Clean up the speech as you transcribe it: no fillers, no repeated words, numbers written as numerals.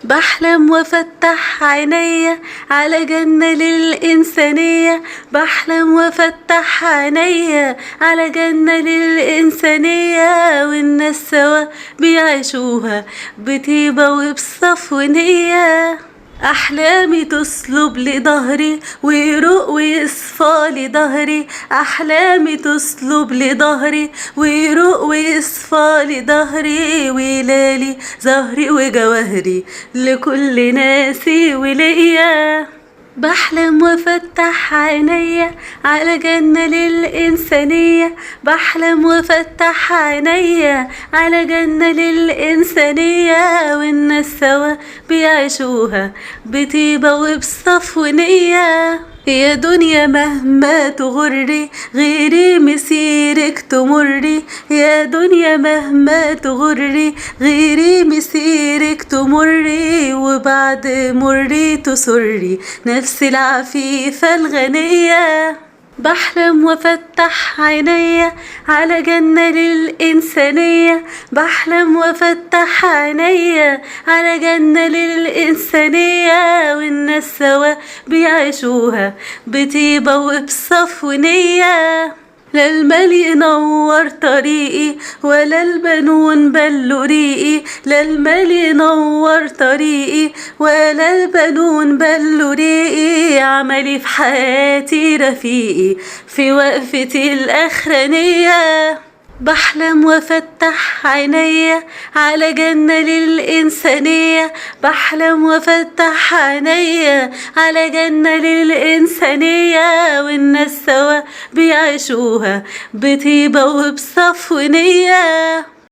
بحلم وافتح عينيا على جنة للإنسانية، بحلم وافتح عينيا على جنة للإنسانية، والناس سوا بيعيشوها بطيبة وبصفو نية. أحلامي تصلب لضهري ويروق ويصفى لضهري، أحلامي تصلب لضهري ويروق ويصفى لضهري، ويلالي زهري وجواهري لكل ناسي وليا. بحلم وافتح عينيا على جنة للإنسانية، بحلم وافتح عينيا على جنة للإنسانية، والناس سوا بيعيشوها بطيبة وبصفو نية. يا دنيا مهما تغري غيري مسيرك تمري، يا دنيا مهما تغري غيري مسيرك تمري، وبعد مري تسري نفس العفيفة الغنية. بحلم وافتح عينيا على جنة للإنسانية، بحلم وافتح عينيا على جنة للإنسانية، والناس سوا بيعيشوها بطيبة وبصفو نية. لا المال ينور طريقي ولا البنون بلوا ريقي، لا المال ينور طريقي ولا البنون بلوا ريقي، عملي في حياتي رفيقي في وقفتي الأخرانية. بحلم وافتح عينيا على جنة للإنسانية، بحلم وافتح عينيا على جنة للإنسانية، والناس سوا بيعيشوها بطيبة وبصفو نية.